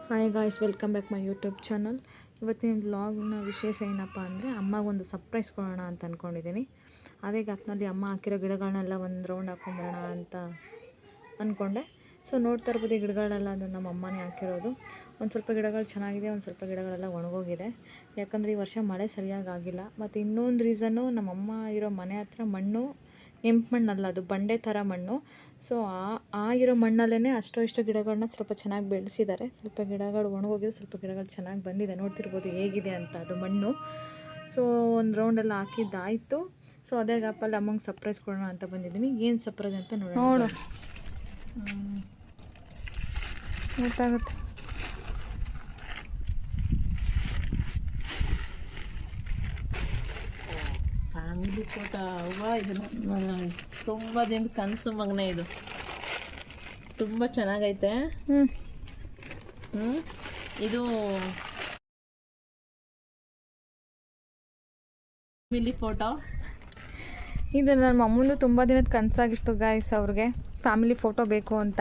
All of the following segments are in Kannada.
Hi guys, welcome back my YouTube channel. ಇವತ್ತಿನ ವ್ಲಾಗ್ನ ವಿಶೇಷ ಏನಪ್ಪ ಅಂದರೆ ಅಮ್ಮಗೊಂದು ಸರ್ಪ್ರೈಸ್ ಕೊಡೋಣ ಅಂತ ಅಂದ್ಕೊಂಡಿದ್ದೀನಿ. ಅದೇ ಗ್ಯಾಪ್ನಲ್ಲಿ ಅಮ್ಮ ಹಾಕಿರೋ ಗಿಡಗಳನ್ನೆಲ್ಲ ಒಂದು ರೌಂಡ್ ಹಾಕೊಂಬರೋಣ ಅಂತ ಅಂದ್ಕೊಂಡೆ. ಸೊ ನೋಡ್ತಾ ಇರ್ಬೋದು, ಈ ಗಿಡಗಳೆಲ್ಲ ಅದು ನಮ್ಮ ಅಮ್ಮನೇ ಹಾಕಿರೋದು. ಒಂದು ಸ್ವಲ್ಪ ಗಿಡಗಳು ಚೆನ್ನಾಗಿದೆ, ಒಂದು ಸ್ವಲ್ಪ ಗಿಡಗಳೆಲ್ಲ ಒಣಗೋಗಿದೆ. ಯಾಕಂದರೆ ಈ ವರ್ಷ ಮಳೆ ಸರಿಯಾಗಿ ಆಗಿಲ್ಲ. ಮತ್ತು ಇನ್ನೊಂದು ರೀಸನ್ನು, ನಮ್ಮಮ್ಮ ಇರೋ ಮನೆ ಹತ್ರ ಮಣ್ಣು ಕೆಂಪು ಮಣ್ಣಲ್ಲ, ಅದು ಬಂಡೆ ಥರ ಮಣ್ಣು. ಸೊ ಆ ಇರೋ ಮಣ್ಣಲ್ಲೇ ಅಷ್ಟೋ ಇಷ್ಟು ಗಿಡಗಳನ್ನ ಸ್ವಲ್ಪ ಚೆನ್ನಾಗಿ ಬೆಳೆಸಿದ್ದಾರೆ. ಸ್ವಲ್ಪ ಗಿಡಗಳು ಒಣಗೋಗಿದೆ, ಸ್ವಲ್ಪ ಗಿಡಗಳು ಚೆನ್ನಾಗಿ ಬಂದಿದೆ. ನೋಡ್ತಿರ್ಬೋದು ಹೇಗಿದೆ ಅಂತ ಅದು ಮಣ್ಣು. ಸೊ ಒಂದು ರೌಂಡೆಲ್ಲ ಹಾಕಿದ್ದಾಯಿತು. ಸೊ ಅದೇ ಗ್ಯಾಪಲ್ಲಿ ಅಮ್ಮಂಗೆ ಸರ್ಪ್ರೈಸ್ ಕೊಡೋಣ ಅಂತ ಬಂದಿದ್ದೀನಿ. ಏನು ಸರ್ಪ್ರೈಸ್ ಅಂತ ನೋಡು ಗೊತ್ತಾಗುತ್ತೆ. ಫ್ಯಾಮಿಲಿ ಫೋಟೋ ಇದನ್ನು ತುಂಬ ದಿನದ ಕನಸು ಮಗನೇ. ಇದು ತುಂಬ ಚೆನ್ನಾಗೈತೆ. ಇದು ಫ್ಯಾಮಿಲಿ ಫೋಟೋ. ಇದು ನನ್ನ ಅಮ್ಮಂದು ತುಂಬ ದಿನದ ಕನಸಾಗಿತ್ತು ಗಾಯ್ಸ್, ಅವ್ರಿಗೆ ಫ್ಯಾಮಿಲಿ ಫೋಟೋ ಬೇಕು ಅಂತ.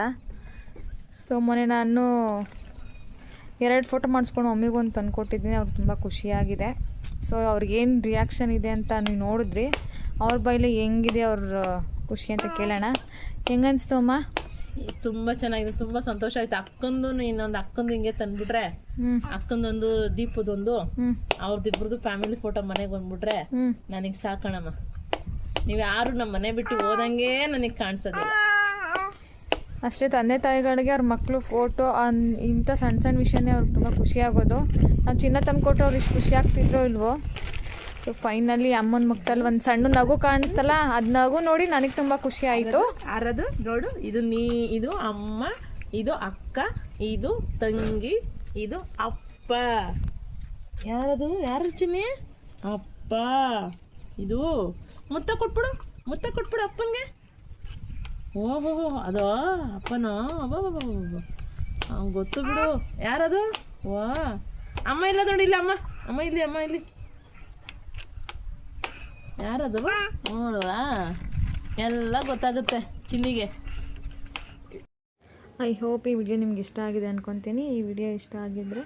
ಸೊ ಮೊನ್ನೆ ನಾನು 2 ಫೋಟೋ ಮಾಡಿಸ್ಕೊಂಡು ಮಮ್ಮಿಗೂ ಅಂತ ತಂದುಕೊಟ್ಟಿದ್ದೀನಿ. ಅವ್ರಿಗೆ ತುಂಬ ಖುಷಿಯಾಗಿದೆ. ಸೊ ಅವ್ರಿಗೇನು ರಿಯಾಕ್ಷನ್ ಇದೆ ಅಂತ ನೀವು ನೋಡಿದ್ರಿ. ಅವ್ರ ಬೈಲಿ ಹೆಂಗಿದೆ ಅವ್ರ ಖುಷಿ ಅಂತ ಕೇಳೋಣ. ಹೆಂಗನ್ಸ್ತು ಅಮ್ಮ? ತುಂಬ ಚೆನ್ನಾಗಿದೆ, ತುಂಬ ಸಂತೋಷ ಆಯ್ತು. ಅಕ್ಕಂದು ಇನ್ನೊಂದು ಅಕ್ಕಂದು ಹಿಂಗೆ ತಂದ್ಬಿಟ್ರೆ, ಅಕ್ಕಂದೊಂದು ದೀಪದೊಂದು ಅವ್ರದ್ದಿಬ್ರದ್ದು ಫ್ಯಾಮಿಲಿ ಫೋಟೋ ಮನೆಗೆ ಬಂದ್ಬಿಟ್ರೆ ನನಗೆ ಸಾಕಣಮ್ಮ. ನೀವು ಯಾರು ನಮ್ಮ ಮನೆ ಬಿಟ್ಟು ಹೋದಂಗೆ ನನಗೆ ಕಾಣಿಸೋದಿಲ್ಲ. ಅಷ್ಟೇ, ತಂದೆ ತಾಯಿಗಳಿಗೆ ಅವ್ರ ಮಕ್ಕಳು ಫೋಟೋ ಇಂಥ ಸಣ್ಣ ಸಣ್ಣ ವಿಷಯನೇ ಅವ್ರಿಗೆ ತುಂಬ ಖುಷಿಯಾಗೋದು. ನಾವು ಚಿನ್ನ ತಂದುಕೊಟ್ರೆ ಅವ್ರು ಇಷ್ಟು ಖುಷಿ ಆಗ್ತಿದ್ರೋ ಇಲ್ವೋ. ಸೊ ಫೈನಲಿ ಅಮ್ಮನ ಮುಖದಲ್ಲಿ ಒಂದು ಸಣ್ಣ ನಗು ಕಾಣಿಸ್ತಲ್ಲ, ಅದು ನಗು ನೋಡಿ ನನಗೆ ತುಂಬ ಖುಷಿ ಆಯಿತು. ಯಾರದು ನೋಡು, ಇದು ಅಮ್ಮ, ಇದು ಅಕ್ಕ, ಇದು ತಂಗಿ, ಇದು ಅಪ್ಪ. ಯಾರು ಚಿನ್ನಿ? ಅಪ್ಪ. ಇದು ಮುತ್ತ ಕೊಟ್ಬಿಡು ಅಪ್ಪನಿಗೆ. ಓಹೋ, ಅದು ಅಪ್ಪನೋ? ಗೊತ್ತು ಬಿಡು. ಯಾರದು? ವಾ, ಅಮ್ಮ ಇಲ್ಲ ನೋಡಿ, ಇಲ್ಲ ಅಮ್ಮ ಇಲ್ಲಿ ಯಾರದು ನೋಡುವಾ, ಎಲ್ಲ ಗೊತ್ತಾಗುತ್ತೆ ಚಿನ್ನಿಗೆ. ಐ ಹೋಪ್ ಈ ವಿಡಿಯೋ ನಿಮ್ಗೆ ಇಷ್ಟ ಆಗಿದೆ ಅಂದ್ಕೊತೀನಿ. ಈ ವಿಡಿಯೋ ಇಷ್ಟ ಆಗಿದ್ದರೆ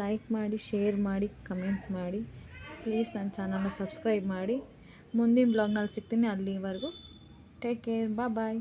ಲೈಕ್ ಮಾಡಿ, ಶೇರ್ ಮಾಡಿ, ಕಮೆಂಟ್ ಮಾಡಿ. ಪ್ಲೀಸ್ ನನ್ನ ಚಾನಲ್ನ ಸಬ್ಸ್ಕ್ರೈಬ್ ಮಾಡಿ. ಮುಂದಿನ ಬ್ಲಾಗ್ನಲ್ಲಿ ಸಿಗ್ತೀನಿ. ಅಲ್ಲಿವರೆಗೂ ಟೇಕ್ ಕೇರ್, ಬಾಯ್.